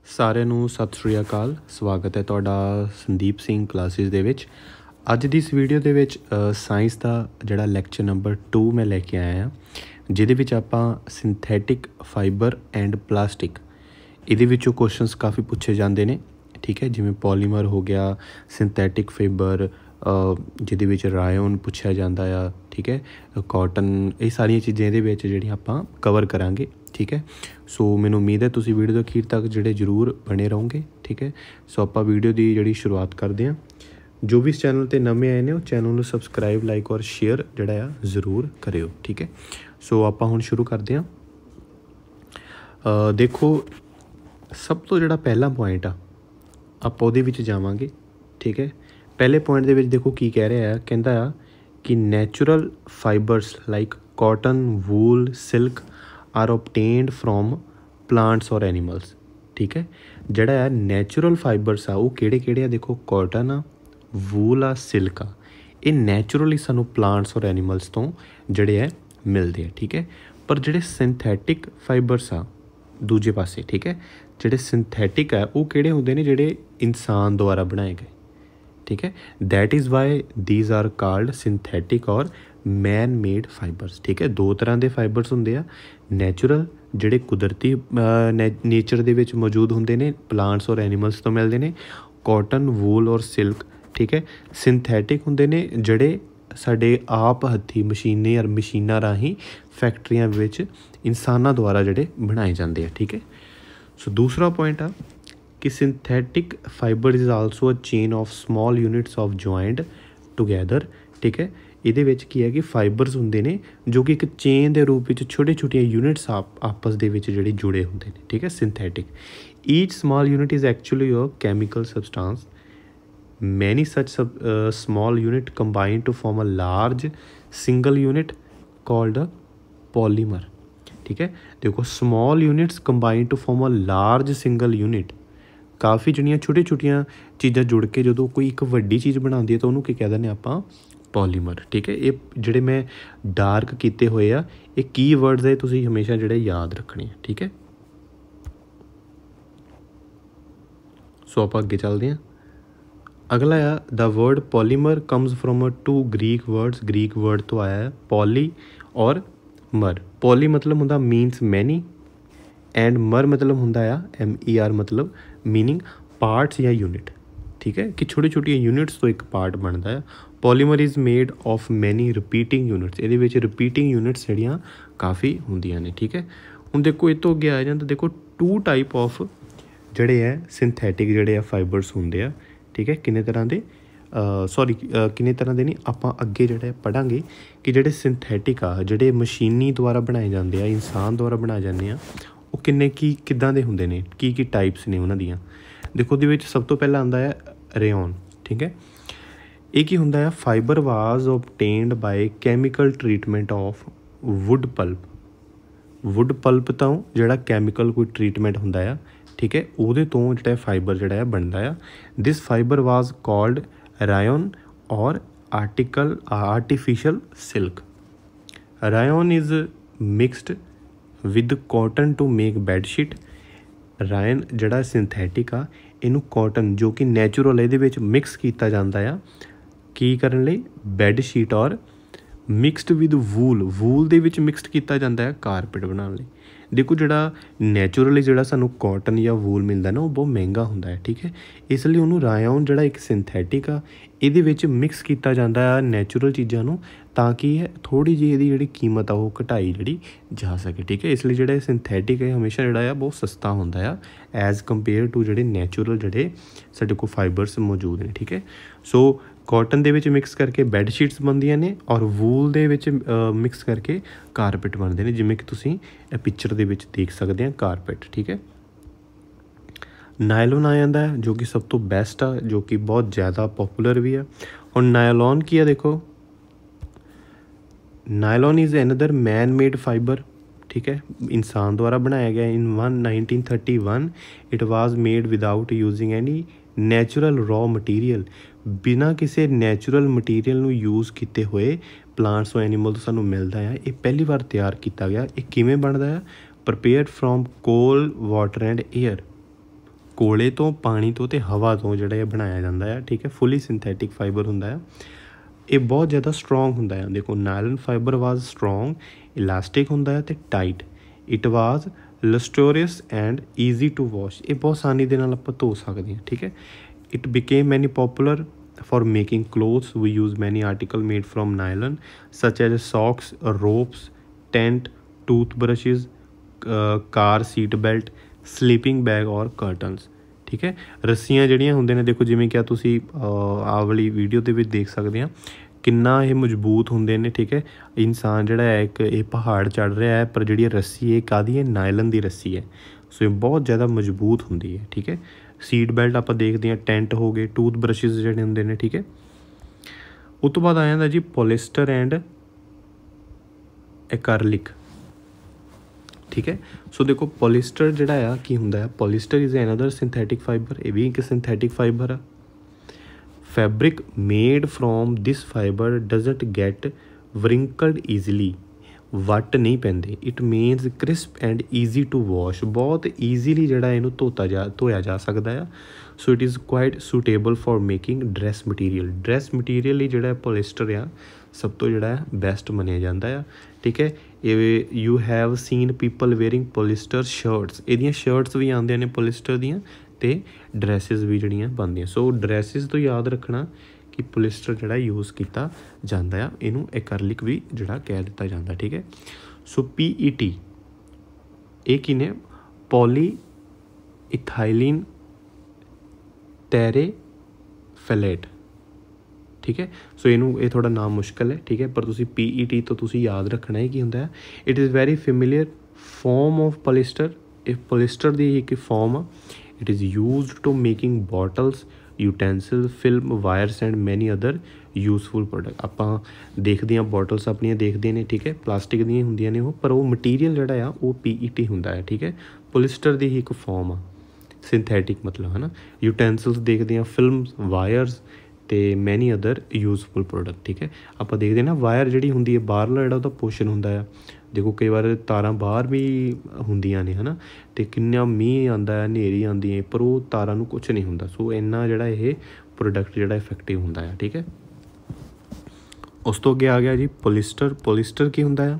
ਸਾਰਿਆਂ ਨੂੰ ਸਤਿ ਸ਼੍ਰੀ ਅਕਾਲ। ਸਵਾਗਤ ਹੈ ਤੁਹਾਡਾ ਸੰਦੀਪ ਸਿੰਘ ਕਲਾਸਿਸ ਦੇ ਵਿੱਚ। ਅੱਜ ਦੀ ਇਸ ਵੀਡੀਓ ਦੇ ਵਿੱਚ ਸਾਇੰਸ ਦਾ ਜਿਹੜਾ ਲੈਕਚਰ ਨੰਬਰ 2 ਮੈਂ ਲੈ ਕੇ ਆਇਆ ਹਾਂ, ਜਿਹਦੇ ਵਿੱਚ ਆਪਾਂ ਸਿੰਥੈਟਿਕ ਫਾਈਬਰ ਐਂਡ ਪਲਾਸਟਿਕ ਇਹਦੇ ਵਿੱਚੋਂ ਕੁਐਸਚਨਸ ਕਾਫੀ ਪੁੱਛੇ ਜਾਂਦੇ ਨੇ। ਠੀਕ ਹੈ, ਜਿਵੇਂ ਪੋਲੀਮਰ ਹੋ ਗਿਆ, ਸਿੰਥੈਟਿਕ ਫਾਈਬਰ ਜਿਹਦੇ ਵਿੱਚ ਰਾਇਓਨ ਪੁੱਛਿਆ ਜਾਂਦਾ ਆ। ਠੀਕ ਹੈ, ਕਾਟਨ, ਇਹ ਸਾਰੀਆਂ ਚੀਜ਼ਾਂ ਇਹਦੇ ਵਿੱਚ ਜਿਹੜੀਆਂ ਆਪਾਂ ਕਵਰ ਕਰਾਂਗੇ। ਠੀਕ ਹੈ, ਸੋ ਮੈਨੂੰ ਉਮੀਦ ਹੈ ਤੁਸੀਂ ਵੀਡੀਓ ਦੇ ਅਖੀਰ ਤੱਕ ਜਿਹੜੇ ਜ਼ਰੂਰ ਬਣੇ ਰਹੋਗੇ। ਠੀਕ ਹੈ, ਸੋ ਆਪਾਂ ਵੀਡੀਓ ਦੀ ਜਿਹੜੀ ਸ਼ੁਰੂਆਤ ਕਰਦੇ ਹਾਂ। ਜੋ ਵੀ ਇਸ ਚੈਨਲ 'ਤੇ ਨਵੇਂ ਆਏ ਨੇ ਉਹ ਚੈਨਲ ਨੂੰ ਸਬਸਕ੍ਰਾਈਬ, ਲਾਈਕ ਔਰ ਸ਼ੇਅਰ ਜਿਹੜਾ ਆ ਜ਼ਰੂਰ ਕਰਿਓ। ਠੀਕ ਹੈ, ਸੋ ਆਪਾਂ ਹੁਣ ਸ਼ੁਰੂ ਕਰਦੇ ਹਾਂ। ਦੇਖੋ, ਸਭ ਤੋਂ ਜਿਹੜਾ ਪਹਿਲਾ ਪੁਆਇੰਟ ਆ ਆਪਾਂ ਉਹਦੇ ਵਿੱਚ ਜਾਵਾਂਗੇ। ਠੀਕ ਹੈ, ਪਹਿਲੇ ਪੁਆਇੰਟ ਦੇ ਵਿੱਚ ਦੇਖੋ ਕੀ ਕਹਿ ਰਿਹਾ ਆ। ਕਹਿੰਦਾ ਆ ਕਿ natural fibres like cotton, wool, silk are obtained from plants or animals. ਠੀਕ ਹੈ, ਜਿਹੜਾ ਆ ਨੈਚੁਰਲ ਫਾਈਬਰਸ ਆ ਉਹ ਕਿਹੜੇ ਕਿਹੜੇ ਆ? ਦੇਖੋ, ਕਾਟਨ ਆ, ਵੂਲ ਆ, ਸਿਲਕ ਆ। ਇਹ ਨੈਚੁਰਲੀ ਸਾਨੂੰ ਪਲਾਂਟਸ ਔਰ ਐਨੀਮਲਸ ਤੋਂ ਜਿਹੜੇ ਆ ਮਿਲਦੇ ਆ। ਠੀਕ ਹੈ, ਪਰ ਜਿਹੜੇ ਸਿੰਥੈਟਿਕ ਫਾਈਬਰਸ ਆ ਦੂਜੇ ਪਾਸੇ, ਠੀਕ ਹੈ, ਜਿਹੜੇ ਸਿੰਥੈਟਿਕ ਆ ਉਹ ਕਿਹੜੇ ਹੁੰਦੇ ਨੇ? ਜਿਹੜੇ ਇਨਸਾਨ ਦੁਆਰਾ ਬਣਾਏ ਗਏ। ਠੀਕ ਹੈ, that is why these R called synthetic ਔਰ ਮੈਨ ਮੇਡ ਫਾਈਬਰਸ। ਠੀਕ ਹੈ, ਦੋ ਤਰ੍ਹਾਂ ਦੇ ਫਾਈਬਰਸ ਹੁੰਦੇ ਆ। ਨੈਚੁਰਲ ਜਿਹੜੇ ਕੁਦਰਤੀ ਨੇਚਰ ਦੇ ਵਿੱਚ ਮੌਜੂਦ ਹੁੰਦੇ ਨੇ, ਪਲਾਂਟਸ ਔਰ ਐਨੀਮਲਸ ਤੋਂ ਮਿਲਦੇ ਨੇ, ਕਾਟਨ, ਵੂਲ ਔਰ ਸਿਲਕ। ਠੀਕ ਹੈ, ਸਿੰਥੈਟਿਕ ਹੁੰਦੇ ਨੇ ਜਿਹੜੇ ਸਾਡੇ ਆਪ ਹੱਥੀਂ ਮਸ਼ੀਨਾਂ ਰਾਹੀਂ ਫੈਕਟਰੀਆਂ ਵਿੱਚ ਇਨਸਾਨਾਂ ਦੁਆਰਾ ਜਿਹੜੇ ਬਣਾਏ ਜਾਂਦੇ ਆ। ਠੀਕ ਹੈ, ਸੋ ਦੂਸਰਾ ਪੁਆਇੰਟ ਆ ਕਿ synthetic fibre is also a chain of small units of joint together. ਠੀਕ ਹੈ, ਇਹਦੇ ਵਿੱਚ ਕੀ ਹੈ ਕਿ ਫਾਈਬਰਸ ਹੁੰਦੇ ਨੇ ਜੋ ਕਿ ਇੱਕ ਚੇਨ ਦੇ ਰੂਪ ਵਿੱਚ ਛੋਟੀਆਂ ਯੂਨਿਟਸ ਆਪਸ ਦੇ ਵਿੱਚ ਜਿਹੜੇ ਜੁੜੇ ਹੁੰਦੇ ਨੇ। ਠੀਕ ਹੈ, synthetic, each small unit is actually a chemical substance. Many such small unit combine to form a large single unit called a polymer। ठीक है, देखो, small units combine to form a large single unit। ਕਾਫੀ ਜਿਹੜੀਆਂ ਛੋਟੀਆਂ ਚੀਜ਼ਾਂ ਜੁੜ ਕੇ ਜਦੋਂ ਕੋਈ ਇੱਕ ਵੱਡੀ ਚੀਜ਼ ਬਣਾਉਂਦੀ ਹੈ ਤਾਂ ਉਹਨੂੰ ਕੀ ਕਹਿ ਦਿੰਦੇ ਆਪਾਂ? ਪੋਲੀਮਰ। ਠੀਕ ਹੈ, ਇਹ ਜਿਹੜੇ ਮੈਂ ਡਾਰਕ ਕੀਤੇ ਹੋਏ ਆ ਇਹ ਕੀ ਵਰਡਸ ਹੈ, ਤੁਸੀਂ ਹਮੇਸ਼ਾ ਜਿਹੜੇ ਯਾਦ ਰੱਖਣੇ ਆ। ਠੀਕ ਹੈ, ਸੋ ਆਪਾਂ ਅੱਗੇ ਚੱਲਦੇ ਹਾਂ। ਅਗਲਾ ਆ the word polymer comes from two Greek words. Greek word ਤੋਂ ਆਇਆ ਹੈ ਪੋਲੀ ਔਰ ਮਰ। ਪੋਲੀ ਮਤਲਬ ਹੁੰਦਾ ਮੀਨਸ ਮੈਨੀ, ਐਂਡ ਮਰ ਮਤਲਬ ਹੁੰਦਾ ਆ MER, ਮਤਲਬ ਮੀਨਿੰਗ ਪਾਰਟਸ ਜਾਂ ਯੂਨਿਟ। ਠੀਕ ਹੈ, ਕਿ ਛੋਟੀਆਂ ਯੂਨਿਟਸ ਤੋਂ ਇੱਕ ਪਾਰਟ ਬਣਦਾ ਆ। ਪੋਲੀਮਰ ਇਜ਼ ਮੇਡ ਆਫ ਮੈਨੀ ਰਿਪੀਟਿੰਗ ਯੂਨਿਟਸ। ਇਹਦੇ ਵਿੱਚ ਰਿਪੀਟਿੰਗ ਯੂਨਿਟਸ ਜਿਹੜੀਆਂ ਕਾਫੀ ਹੁੰਦੀਆਂ ਨੇ। ਠੀਕ ਹੈ, ਹੁਣ ਦੇਖੋ ਇਹ ਤੋਂ ਅੱਗੇ ਆ ਜਾਂਦਾ। ਦੇਖੋ, 2 ਟਾਈਪ ਆਫ ਜਿਹੜੇ ਹੈ ਸਿੰਥੈਟਿਕ ਜਿਹੜੇ ਆ ਫਾਈਬਰਸ ਹੁੰਦੇ ਆ। ਠੀਕ ਹੈ, ਕਿੰਨੇ ਤਰ੍ਹਾਂ ਦੇ ਕਿੰਨੇ ਤਰ੍ਹਾਂ ਦੇ ਨਹੀਂ, ਆਪਾਂ ਅੱਗੇ ਜਿਹੜਾ ਪੜ੍ਹਾਂਗੇ ਕਿ ਜਿਹੜੇ ਸਿੰਥੈਟਿਕ ਆ, ਜਿਹੜੇ ਮਸ਼ੀਨੀ ਦੁਆਰਾ ਬਣਾਏ ਜਾਂਦੇ ਆ, ਇਨਸਾਨ ਦੁਆਰਾ ਬਣਾਏ ਜਾਂਦੇ ਆ, ਉਹ ਕਿੱਦਾਂ ਦੇ ਹੁੰਦੇ ਨੇ, ਕੀ ਟਾਈਪਸ ਨੇ ਉਹਨਾਂ ਦੀਆਂ। ਦੇਖੋ, ਉਹਦੇ ਵਿੱਚ ਸਭ ਤੋਂ ਪਹਿਲਾਂ ਆਉਂਦਾ ਹੈ ਰੇਓਨ। ਠੀਕ ਹੈ, ਇਹ ਕੀ ਹੁੰਦਾ ਆ? Fibre was obtained by chemical treatment of wood pulp. Wood pulp ਤੋਂ ਜਿਹੜਾ ਕੈਮੀਕਲ ਕੋਈ ਟਰੀਟਮੈਂਟ ਹੁੰਦਾ ਆ, ਠੀਕ ਹੈ, ਉਹਦੇ ਤੋਂ ਜਿਹੜਾ ਫਾਈਬਰ ਜਿਹੜਾ ਆ ਬਣਦਾ ਆ। ਦਿਸ fibre was called rayon or artificial silk. Rayon is mixed with cotton to make bed sheet. Rayon ਜਿਹੜਾ ਸਿੰਥੈਟਿਕ ਆ, ਇਹਨੂੰ ਕਾਟਨ ਜੋ ਕਿ ਨੈਚੁਰਲ ਇਹਦੇ ਵਿੱਚ ਮਿਕਸ ਕੀਤਾ ਜਾਂਦਾ ਆ ਕੀ ਕਰਨ ਲਈ? Bed sheet. ਔਰ ਮਿਕਸਡ ਵਿਦ ਵੂਲ ਦੇ ਵਿੱਚ ਮਿਕਸਡ ਕੀਤਾ ਜਾਂਦਾ ਹੈ ਕਾਰਪੇਟ ਬਣਾਉਣ ਲਈ। ਦੇਖੋ, ਜਿਹੜਾ ਨੈਚੁਰਲੀ ਜਿਹੜਾ ਸਾਨੂੰ ਕਾਟਨ ਜਾਂ ਵੂਲ ਮਿਲਦਾ ਨਾ ਉਹ ਬਹੁਤ ਮਹਿੰਗਾ ਹੁੰਦਾ ਹੈ। ਠੀਕ ਹੈ, ਇਸ ਲਈ ਉਹਨੂੰ ਰਾਇਓਨ ਜਿਹੜਾ ਇੱਕ ਸਿੰਥੈਟਿਕ ਆ, ਇਹਦੇ ਵਿੱਚ ਮਿਕਸ ਕੀਤਾ ਜਾਂਦਾ ਆ ਨੈਚੁਰਲ ਚੀਜ਼ਾਂ ਨੂੰ, ਤਾਂ ਕਿ ਥੋੜ੍ਹੀ ਜਿਹੀ ਇਹਦੀ ਜਿਹੜੀ ਕੀਮਤ ਆ ਉਹ ਘਟਾਈ ਜਿਹੜੀ ਜਾ ਸਕੇ। ਠੀਕ ਹੈ, ਇਸ ਲਈ ਜਿਹੜਾ ਸਿੰਥੈਟਿਕ ਹੈ ਹਮੇਸ਼ਾ ਜਿਹੜਾ ਆ ਬਹੁਤ ਸਸਤਾ ਹੁੰਦਾ ਆ ਐਜ਼ ਕੰਪੇਅਰ ਟੂ ਜਿਹੜੇ ਨੈਚੁਰਲ ਜਿਹੜੇ ਸਾਡੇ ਕੋਲ ਫਾਈਬਰਸ ਮੌਜੂਦ ਨੇ। ਠੀਕ ਹੈ, ਸੋ ਕਾਟਨ ਦੇ ਵਿੱਚ ਮਿਕਸ ਕਰਕੇ ਬੈੱਡ ਸ਼ੀਟਸ ਬਣਦੀਆਂ ਨੇ ਔਰ ਵੂਲ ਦੇ ਵਿੱਚ ਮਿਕਸ ਕਰਕੇ ਕਾਰਪੇਟ ਬਣਦੇ ਨੇ, ਜਿਵੇਂ ਕਿ ਤੁਸੀਂ ਇਹ ਪਿਕਚਰ ਦੇ ਵਿੱਚ ਦੇਖ ਸਕਦੇ ਹਾਂ ਕਾਰਪੇਟ। ਠੀਕ ਹੈ, ਨਾਇਲੋਨ ਆ ਜਾਂਦਾ ਹੈ ਜੋ ਕਿ ਸਭ ਤੋਂ ਬੈਸਟ ਆ, ਜੋ ਕਿ ਬਹੁਤ ਜ਼ਿਆਦਾ ਪੋਪੂਲਰ ਵੀ ਆ। ਹੁਣ ਨਾਇਲੋਨ ਕੀ ਆ? ਦੇਖੋ, nylon is another man made fibre. ਠੀਕ ਹੈ, ਇਨਸਾਨ ਦੁਆਰਾ ਬਣਾਇਆ ਗਿਆ। ਇਨ 1931 it was made without using any natural raw material. ਬਿਨਾਂ ਕਿਸੇ ਨੈਚੁਰਲ ਮਟੀਰੀਅਲ ਨੂੰ ਯੂਜ਼ ਕੀਤੇ ਹੋਏ ਪਲਾਂਟਸ ਔਰ ਐਨੀਮਲ ਤੋਂ ਸਾਨੂੰ ਮਿਲਦਾ ਆ। ਇਹ ਪਹਿਲੀ ਵਾਰ ਤਿਆਰ ਕੀਤਾ ਗਿਆ। ਇਹ ਕਿਵੇਂ ਬਣਦਾ ਆ? ਪ੍ਰਪੇਅਰਡ ਫਰੋਮ ਕੋਲ, ਵਾਟਰ ਐਂਡ ਏਅਰ। ਕੋਲੇ ਤੋਂ, ਪਾਣੀ ਤੋਂ ਅਤੇ ਹਵਾ ਤੋਂ ਜਿਹੜਾ ਇਹ ਬਣਾਇਆ ਜਾਂਦਾ ਆ, ਠੀਕ ਹੈ। ਫੁੱਲੀ ਸਿੰਥੈਟਿਕ ਫਾਈਬਰ ਹੁੰਦਾ ਆ। ਇਹ ਬਹੁਤ ਜ਼ਿਆਦਾ ਸਟਰੋਂਗ ਹੁੰਦਾ ਆ। ਦੇਖੋ nylon fibre was strong, elastic ਹੁੰਦਾ ਹੈ ਅਤੇ tight. It was lustrous and easy to wash. ਇਹ ਬਹੁਤ ਆਸਾਨੀ ਦੇ ਨਾਲ ਆਪਾਂ ਧੋ ਸਕਦੇ ਹਾਂ, ਠੀਕ ਹੈ। ਇਟ ਬਿਕੇਮ ਮੈਨੀ popular for making clothes. We use many articles made from nylon such as socks, ropes, tent, toothbrushes, car seat belt, sleeping bag or curtains, ਠੀਕ ਹੈ। ਰੱਸੀਆਂ ਜਿਹੜੀਆਂ ਹੁੰਦੇ ਨੇ, ਦੇਖੋ ਜਿਵੇਂ ਕਿ ਤੁਸੀਂ ਆਹ ਵਾਲੀ ਵੀਡੀਓ ਦੇ ਵਿੱਚ ਦੇਖ ਸਕਦੇ ਹਾਂ ਕਿੰਨਾ ਇਹ ਮਜ਼ਬੂਤ ਹੁੰਦੇ ਨੇ, ਠੀਕ ਹੈ। ਇਨਸਾਨ ਜਿਹੜਾ ਹੈ ਇੱਕ ਇਹ ਪਹਾੜ ਚੜ੍ਹ ਰਿਹਾ ਹੈ, ਪਰ ਜਿਹੜੀ ਰੱਸੀ ਇਹ ਕਾਹਦੀ ਹੈ? ਨਾਇਲਨ ਦੀ ਰੱਸੀ ਹੈ। ਸੋ ਇਹ ਬਹੁਤ ਜ਼ਿਆਦਾ ਮਜ਼ਬੂਤ ਹੁੰਦੀ ਹੈ, ਠੀਕ ਹੈ। ਸੀਟ ਬੈਲਟ ਆਪਾਂ ਦੇਖਦੇ ਹਾਂ, ਟੈਂਟ ਹੋ ਗਏ, ਟੂਥ ਬਰਸ਼ਿਸ ਜਿਹੜੇ ਹੁੰਦੇ ਨੇ, ਠੀਕ ਹੈ। ਉਹ ਤੋਂ ਬਾਅਦ ਆ ਜਾਂਦਾ ਜੀ ਪੋਲਿਸਟਰ ਐਂਡ ਐਕਰਲਿਕ, ਠੀਕ ਹੈ। ਸੋ ਦੇਖੋ ਪੋਲਿਸਟਰ ਜਿਹੜਾ ਆ ਕੀ ਹੁੰਦਾ ਹੈ? Polyester is another synthetic fibre. ਇਹ ਵੀ ਇੱਕ ਸਿੰਥੈਟਿਕ ਫਾਈਬਰ ਆ। Fabric made from this fibre doesn't get wrinkled easily. ਵੱਟ ਨਹੀਂ ਪੈਂਦੇ। It means crisp and easy to wash. ਬਹੁਤ ਈਜ਼ੀਲੀ ਜਿਹੜਾ ਇਹਨੂੰ ਧੋਇਆ ਜਾ ਸਕਦਾ ਆ। So it is quite suitable for making dress material. Dress material ਲਈ ਜਿਹੜਾ ਪੋਲਿਸਟਰ ਆ ਸਭ ਤੋਂ ਜਿਹੜਾ ਬੈਸਟ ਮੰਨਿਆ ਜਾਂਦਾ ਆ, ਠੀਕ ਹੈ। ਇਹ you have seen people wearing polyester shirts. ਇਹਦੀਆਂ ਸ਼ਰਟਸ ਵੀ ਆਉਂਦੀਆਂ ਨੇ ਪੋਲਿਸਟਰ ਦੀਆਂ, ਅਤੇ ਡਰੈਸਿਸ ਵੀ ਜਿਹੜੀਆਂ ਬਣਦੀਆਂ। ਸੋ ਡਰੈਸਿਸ ਤੋਂ ਯਾਦ ਰੱਖਣਾ ਕਿ ਪੋਲਿਸਟਰ ਜਿਹੜਾ ਯੂਜ਼ ਕੀਤਾ ਜਾਂਦਾ ਆ। ਇਹਨੂੰ ਐਕਰਲਿਕ ਵੀ ਜਿਹੜਾ ਕਹਿ ਦਿੱਤਾ ਜਾਂਦਾ, ਠੀਕ ਹੈ। ਸੋ PET ਇਹ ਕੀ ਨੇ? ਪੋਲੀ ਇਥਾਈਲਿਨ ਟੈਰੇਫੈਲੇਟ, ਠੀਕ ਹੈ। ਸੋ ਇਹਨੂੰ ਇਹ ਥੋੜ੍ਹਾ ਨਾਮ ਮੁਸ਼ਕਿਲ ਹੈ, ਠੀਕ ਹੈ, ਪਰ ਤੁਸੀਂ PET ਤੋਂ ਤੁਸੀਂ ਯਾਦ ਰੱਖਣਾ ਹੈ ਕੀ ਹੁੰਦਾ ਹੈ। It is very familiar form of polyester. ਇਹ ਪੋਲਿਸਟਰ ਦੀ ਇੱਕ ਫੋਰਮ ਆ। It is used to making bottles, utensils, film, wires and many other useful product. ਆਪਾਂ ਦੇਖਦੇ ਹਾਂ ਬੋਟਲਸ ਆਪਣੀਆਂ ਦੇਖਦੇ ਨੇ, ਠੀਕ ਹੈ, ਪਲਾਸਟਿਕ ਦੀਆਂ ਹੁੰਦੀਆਂ ਨੇ ਉਹ, ਪਰ ਉਹ ਮਟੀਰੀਅਲ ਜਿਹੜਾ ਆ ਉਹ PET ਹੁੰਦਾ ਹੈ, ਠੀਕ ਹੈ। ਪੋਲਿਸਟਰ ਦੀ ਹੀ ਇੱਕ ਫੋਰਮ ਆ, ਸਿੰਥੈਟਿਕ ਮਤਲਬ, ਹੈ ਨਾ। ਯੂਟੈਂਸਿਲਸ ਦੇਖਦੇ ਹਾਂ, ਫਿਲਮਸ, ਵਾਇਰਸ ਅਤੇ ਮੈਨੀ ਅਦਰ ਯੂਜ਼ਫੁਲ ਪ੍ਰੋਡਕਟ, ਠੀਕ ਹੈ। ਆਪਾਂ ਦੇਖਦੇ ਨਾ ਵਾਇਰ ਜਿਹੜੀ ਹੁੰਦੀ ਹੈ ਬਾਹਰਲਾ ਜਿਹੜਾ ਉਹਦਾ ਪੋਰਸ਼ਨ ਹੁੰਦਾ ਆ। ਦੇਖੋ ਕਈ ਵਾਰ ਤਾਰਾਂ ਬਾਹਰ ਵੀ ਹੁੰਦੀਆਂ ਨੇ, ਹੈ ਨਾ, ਅਤੇ ਕਿੰਨਾ ਮੀਂਹ ਆਉਂਦਾ ਹੈ, ਹਨੇਰੀ ਆਉਂਦੀ ਹੈ, ਪਰ ਉਹ ਤਾਰਾਂ ਨੂੰ ਕੁਛ ਨਹੀਂ ਹੁੰਦਾ। ਸੋ ਇੰਨਾ ਜਿਹੜਾ ਇਹ ਪ੍ਰੋਡਕਟ ਜਿਹੜਾ ਇਫੈਕਟਿਵ ਹੁੰਦਾ ਆ, ਠੀਕ ਹੈ। ਉਸ ਤੋਂ ਅੱਗੇ ਆ ਗਿਆ ਜੀ ਪੋਲਿਸਟਰ। ਪੋਲਿਸਟਰ ਕੀ ਹੁੰਦਾ ਆ?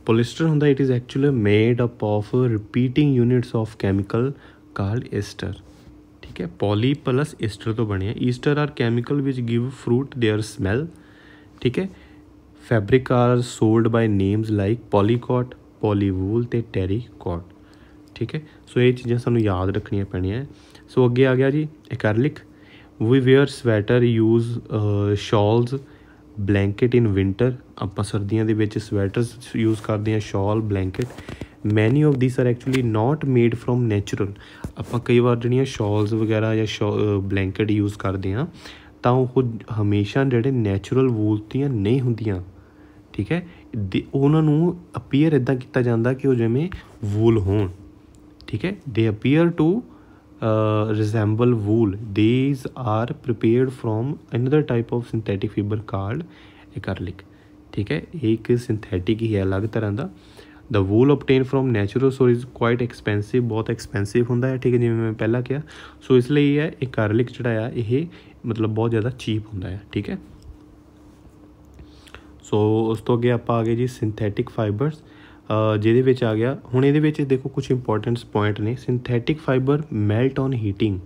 ਪੋਲਿਸਟਰ ਹੁੰਦਾ it is actually made up of repeating units of chemical called ester, ਠੀਕ ਹੈ। ਪੋਲੀ ਪਲਸ ਏਸਟਰ ਤੋਂ ਬਣਿਆ। Ester are chemical which give fruit their smell, ਠੀਕ ਹੈ। Fabric are sold by names like polycot, polywool ਅਤੇ terrycot, ਠੀਕ ਹੈ। ਸੋ ਇਹ ਚੀਜ਼ਾਂ ਸਾਨੂੰ ਯਾਦ ਰੱਖਣੀਆਂ ਪੈਣੀਆਂ। ਸੋ ਅੱਗੇ ਆ ਗਿਆ ਜੀ ਐਕਰਲਿਕ। ਵੀ ਵੇਅਰ ਸਵੈਟਰ, ਯੂਜ਼ ਸ਼ਾਲਸ, ਬਲੈਂਕਟ ਇਨ ਵਿੰਟਰ। ਆਪਾਂ ਸਰਦੀਆਂ ਦੇ ਵਿੱਚ ਸਵੈਟਰਸ ਯੂਜ਼ ਕਰਦੇ ਹਾਂ, ਸ਼ਾਲ, blanket. Many of this are actually not made from natural. ਆਪਾਂ ਕਈ ਵਾਰ ਜਿਹੜੀਆਂ ਸ਼ਾਲਸ ਵਗੈਰਾ ਜਾਂ ਬਲੈਂਕਟ ਯੂਜ਼ ਕਰਦੇ ਹਾਂ ਤਾਂ ਉਹ ਹਮੇਸ਼ਾ ਜਿਹੜੇ ਨੈਚੁਰਲ ਵੂਲ ਦੀਆਂ ਨਹੀਂ ਹੁੰਦੀਆਂ, ਠੀਕ ਹੈ। ਉਹਨਾਂ ਨੂੰ ਅਪੀਅਰ ਇੱਦਾਂ ਕੀਤਾ ਜਾਂਦਾ ਕਿ ਉਹ ਜਿਵੇਂ ਵੂਲ ਹੋਣ, ਠੀਕ ਹੈ। They appear to resemble wool. These are prepared from another type of synthetic fiber called acrylic, ਠੀਕ ਹੈ। ਇਹ ਇੱਕ ਸਿੰਥੈਟਿਕ ਹੀ ਹੈ ਅਲੱਗ ਤਰ੍ਹਾਂ ਦਾ। the wool obtained from natural source is quite expensive, ਬਹੁਤ ਐਕਸਪੈਂਸਿਵ ਹੁੰਦਾ ਹੈ, ਠੀਕ ਹੈ, ਜਿਵੇਂ ਮੈਂ ਪਹਿਲਾਂ ਕਿਹਾ। ਸੋ ਇਸ ਲਈ ਹੈ acrylic ਜਿਹੜਾ ਆ ਇਹ ਮਤਲਬ ਬਹੁਤ ਜ਼ਿਆਦਾ ਚੀਪ ਹੁੰਦਾ ਹੈ, ਠੀਕ ਹੈ। ਸੋ ਉਸ ਤੋਂ ਅੱਗੇ ਆਪਾਂ ਆ ਗਏ ਜੀ ਸਿੰਥੈਟਿਕ ਫਾਈਬਰਸ, ਜਿਹਦੇ ਵਿੱਚ ਆ ਗਿਆ ਹੁਣ ਇਹਦੇ ਵਿੱਚ ਦੇਖੋ ਕੁਛ ਇੰਪੋਰਟੈਂਟਸ ਪੁਆਇੰਟ ਨੇ। Synthetic fibre melt on heating.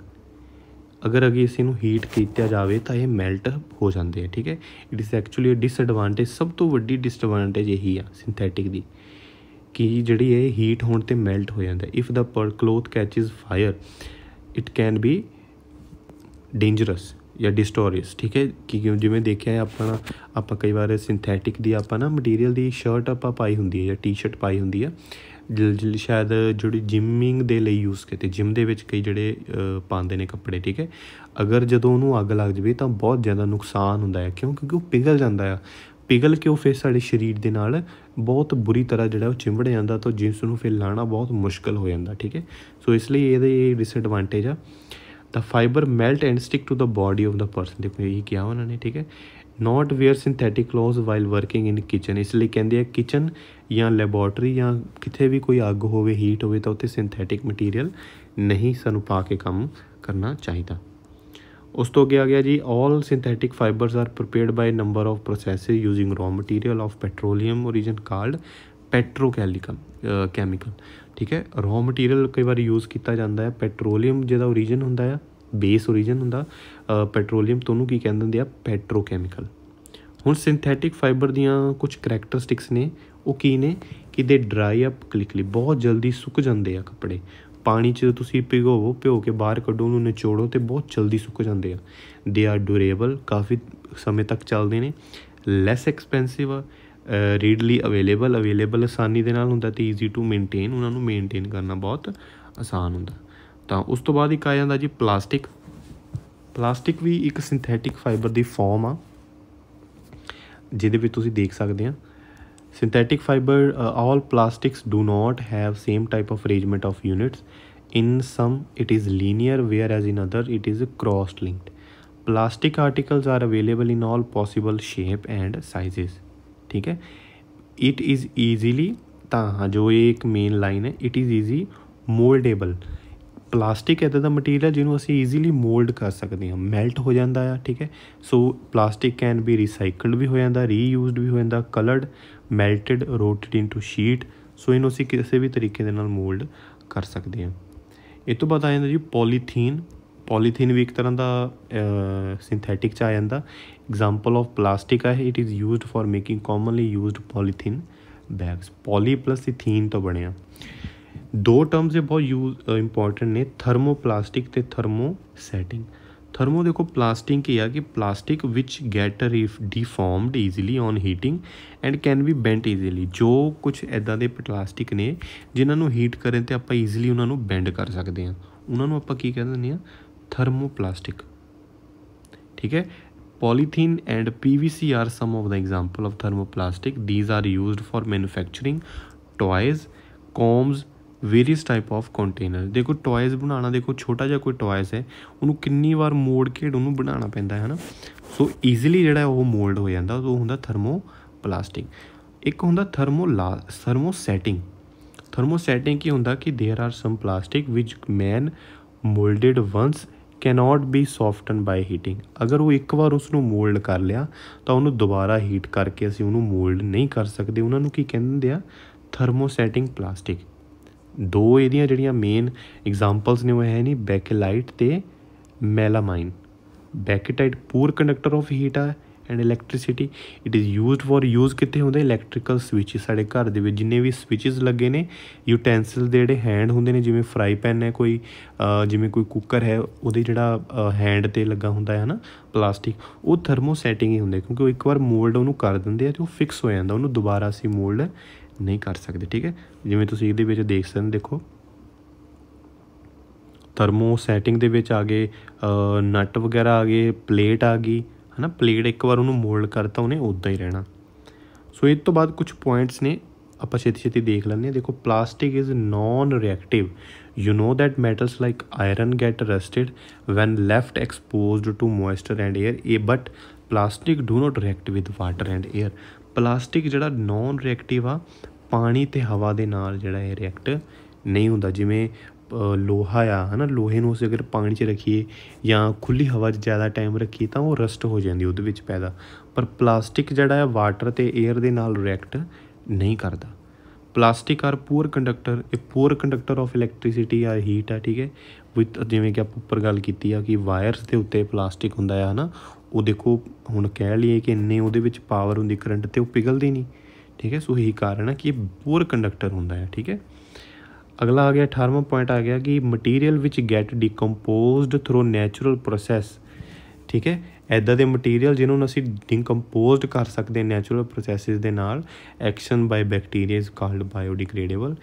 ਅਗਰ ਇਸ ਨੂੰ ਹੀਟ ਕੀਤਾ ਜਾਵੇ ਤਾਂ ਇਹ ਮੈਲਟ ਹੋ ਜਾਂਦੇ ਆ, ਠੀਕ ਹੈ। It is actually disadvantage. ਸਭ ਤੋਂ ਵੱਡੀ ਡਿਸਐਡਵਾਂਟੇਜ ਇਹੀ ਆ ਸਿੰਥੈਟਿਕ ਦੀ ਕਿ ਜਿਹੜੀ ਇਹ ਹੀਟ ਹੋਣ 'ਤੇ ਮੈਲਟ ਹੋ ਜਾਂਦਾ। If the cloth catches fire it can be dangerous ਜਾਂ ਡਿਸਟੋਰੀਅਸ, ਠੀਕ ਹੈ। ਕਿ ਜਿਵੇਂ ਦੇਖਿਆ ਆਪਾਂ ਕਈ ਵਾਰ ਸਿੰਥੈਟਿਕ ਦੀ ਆਪਾਂ ਨਾ ਮਟੀਰੀਅਲ ਦੀ ਸ਼ਰਟ ਆਪਾਂ ਪਾਈ ਹੁੰਦੀ ਹੈ ਜਾਂ ਟੀ-ਸ਼ਰਟ ਪਾਈ ਹੁੰਦੀ ਆ, ਸ਼ਾਇਦ ਜਿਹੜੀ ਜਿਮਿੰਗ ਦੇ ਲਈ ਯੂਜ਼ ਕੀਤੇ, ਜਿਮ ਦੇ ਵਿੱਚ ਕਈ ਜਿਹੜੇ ਪਾਉਂਦੇ ਨੇ ਕੱਪੜੇ, ਠੀਕ ਹੈ। ਅਗਰ ਜਦੋਂ ਉਹਨੂੰ ਅੱਗ ਲੱਗ ਜਾਵੇ ਤਾਂ ਬਹੁਤ ਜ਼ਿਆਦਾ ਨੁਕਸਾਨ ਹੁੰਦਾ ਹੈ। ਕਿਉਂਕਿ ਉਹ ਪਿਘਲ ਜਾਂਦਾ ਆ। ਪਿਘਲ ਕੇ ਉਹ ਫਿਰ ਸਾਡੇ ਸਰੀਰ ਦੇ ਨਾਲ ਬਹੁਤ ਬੁਰੀ ਤਰ੍ਹਾਂ ਜਿਹੜਾ ਉਹ ਚਿੰਬੜ ਜਾਂਦਾ, ਤਾਂ ਜਿਸ ਨੂੰ ਫਿਰ ਲਾਉਣਾ ਬਹੁਤ ਮੁਸ਼ਕਿਲ ਹੋ ਜਾਂਦਾ, ਠੀਕ ਹੈ। ਸੋ ਇਸ ਲਈ ਇਹਦੇ ਡਿਸਐਡਵਾਂਟੇਜ ਆ। The fibre melt and stick to the body of the person. ਦੇਖੋ ਇਹੀ ਕਿਹਾ ਉਹਨਾਂ ਨੇ, ਠੀਕ ਹੈ। Not wear synthetic clothes while working in kitchen, इसलिए कहते हैं किचन या लैबोरेटरी या कितने भी कोई अग हो हीट हो तो उत्थे सिंथैटिक मटीरियल नहीं सानू पा के काम करना चाहिए। उस तो अगे आ गया जी, all synthetic fibres are prepared by number of processes using raw material of petroleum origin called petrochemical chemical. ठीक है, रॉ मटीरियल कई बार यूज़ किया जाता है, पेट्रोलीयम जिहदा ओरिजिन हुंदा है, बेस ओरिजिन हुंदा पेट्रोलीयम तो उन्होंने की कहते होंदे आ पेट्रोकैमिकल। हुण सिंथैटिक फाइबर दियां कुछ करैक्टरिस्टिक्स ने, वो की ने कि दे ड्राई अप क्लिकली, बहुत जल्दी सुक जाते हैं कपड़े, पानी च तुसीं भिगोवो, भिगो के बाहर कड्डो, उन्होंने निचोड़ो तो बहुत जल्दी सुक जाते हैं। दे आर ड्यूरेबल, काफ़ी समय तक चलते हैं। लैस एक्सपेंसिव, रीडली अवेलेबल आसानी के नाल हुंदा ते ईजी टू मेनटेन, उन्होंने मेनटेन करना बहुत आसान हुंदा। तो उस तो बाद एक आ जाता जी प्लास्टिक। प्लास्टिक भी एक सिंथैटिक फाइबर की फॉर्म आ, जिहदे विच तुसीं देख सकते हैं synthetic fibre all plastics do not have same type of arrangement of units, in some it is linear whereas in other it is cross linked. Plastic articles are available in all possible shape and sizes. ठीक है, it is easily, हाँ जो ये एक main line है, it is easy mouldable. Plastic इदा का material जिन्होंने असी ईजीली मोल्ड कर सकते हैं, मैल्ट हो जाता है। ठीक है, सो प्लास्टिक कैन बी रिसाइकल्ड भी हो जाता, रीयूजड भी हो जाता, कलर्ड, मैल्टड, रोटेड इनटू शीट। सो इनू असी किसी भी तरीके दे नाल मोल्ड कर सकते हैं। इस तो बाद आ जाता जी पॉलीथीन। पॉलीथीन भी एक तरह का सिंथैटिक च आ जाता। एग्जाम्पल ऑफ प्लास्टिक है, it is used for making commonly used polythene bags. Poly plus ethene तो बने दो टर्म्स ये बहुत यूज इंपॉर्टेंट ने, थर्मोप्लास्टिक ते थर्मोसैटिंग। थर्मो देखो प्लास्टिक की है कि plastic which get deformed easily on heating and can be bent easily. जो कुछ इदा के प्लास्टिक ने जिन्होंने हीट करें तो आप ईजीली उन्होंने बेंड कर सकते हैं, उन्होंने आप की कह दें थर्मोप्लास्टिक। ठीक है, polythene and PVC are some of the example of thermoplastic. These are used for manufacturing toys, combs, various type of container. देखो टॉयज़ बनाना, देखो छोटा जिहा कोई टॉयज़ है उन्होंने किन्नी बार मोड़ के उन्होंने बनाना पैंदा है ना, सो ईजीली जिहड़ा वो मोल्ड हो जाता, वो हुंदा थर्मोप्लास्टिक। एक हुंदा थर्मोसैटिंग। थर्मोसैटिंग की हुंदा कि there are some plastic which man moulded once cannot be soften by heating. अगर वो एक बार उसनों मोल्ड कर लिया तो उन्होंने दोबारा हीट करके असीं उन्होंने मोल्ड नहीं कर सकते, उन्होंने की कहते हैं थर्मोसैटिंग प्लास्टिक। दो एदियां जिहड़ियां मेन एग्जाम्पल्स ने वो है नहीं, बैकेलाइट ते melamine. Bakelite poor conductor of heat आ and electricity, it is used for use कितने होंगे इलैक्ट्रिकल स्विचिज। साढ़े घर दे जिन्ने भी स्विचिज लगे ने, यूटैंसिल दे जिहड़े हैंड होंगे ने, जिवें फ्राई पैन है कोई, जिवें कोई कुकर है उहदे जिहड़ा हैंड ते लगा हुंदा है ना प्लास्टिक, वो थर्मोसैटिंग ही हुंदे, क्योंकि वो एक बार मोल्ड उन्होंने कर देंगे तो फिक्स हो जाता, उन्होंने दोबारा असीं मोल्ड नहीं कर सकते। ठीक है, जिवें तुसीं इहदे विच देख सकते, देखो थर्मोसैटिंग दे विच आ गए नट वगैरह आ गए, प्लेट आ गई है ना, प्लेट एक बार उन्होंने मोल्ड करता उन्हें उदा ही रहना। सो इस तो बाद कुछ पॉइंट्स ने आप छेती छेती देख लें। देखो plastic is non reactive, you know that metals like iron get rusted when left exposed to moisture and air, uh but plastic do not react with water and air. Plastic जिहड़ा non reactive आ, पानी ते हवा दे नाल जिहड़ा ये react नहीं हुंदा। जिवें लोहा आ है ना, लोहे नूं असीं अगर पानी च रखीए या खुली हवा ज़्यादा टाइम रखीए तो वो रस्ट हो जाती उहदे विच पैदा, पर प्लास्टिक जिहड़ा है वाटर ते एयर दे नाल रिएक्ट नहीं करता। Plastic are poor conductor, a poor conductor of electricity or heat है। ठीक है, विद जिवें कि आप उपर गल कीती है कि वायरस के उत्ते प्लास्टिक हुंदा है ना, वो देखो हुण कह लीए कि इन्ने उहदे विच पावर हुंदी करंट ते वो पिघलदी नहीं। ठीक है, सो यही कारण है कि ये पुअर कंडक्टर हुंदा है। ठीक है, अगला आ गया 18वां पॉइंट आ गया कि material which get decomposed through natural process. ठीक है, इदा के मटीरियल जिन्होंने असीं डिकम्पोज्ड कर सकते हैं नैचुरल प्रोसैसिस दे नाल, action by bacteria is called biodegradable.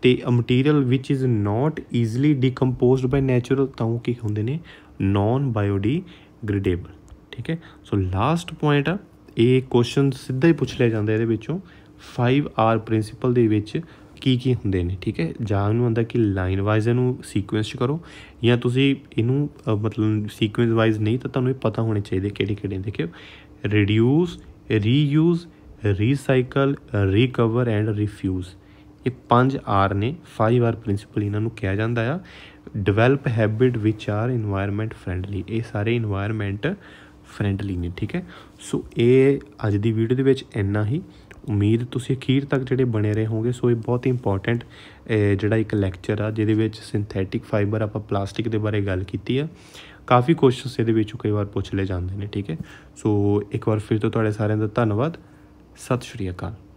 तो material which is not easily decomposed by natural तो की होंदे ने नॉन बायोडिग्रेडेबल। ठीक है, सो लास्ट पॉइंट आ, ये क्वेश्चन सीधा ही पूछ लिया जाता है, ये 5R प्रिंसीपल दे विच की होंदे ने। ठीक है, जां इनू आंदा कि लाइन वाइज इनू सीक्वेंस करो, या तुसी इनू मतलब सीक्वेंस वाइज नहीं तो तुहानूं पता होने चाहिए किहड़े किहड़े। देखियो reduce, reuse, recycle, recover and refuse. ये 5 R ने, 5 R प्रिंसिपल इन्हों कहा जाता है। Develop habit which are environment friendly, ये सारे इन्वायरमेंट फ्रेंडली ने, ठीक है। सो ये अज की वीडियो के विच इन्ना ही। उम्मीद तुसीं अखीर तक जोड़े बने रहे होंगे। सो ये बहुत ही इंपॉर्टेंट जोड़ा एक लैक्चर आ जिहदे सिंथैटिक फाइबर आपां प्लास्टिक के बारे गल कीती है। काफ़ी क्वेश्चन ये कई बार पूछ ले जाते हैं, ठीक है। सो एक बार फिर तो तुहाडे सारिਆਂ ਦਾ धन्नवाद। सत श्री अकाल।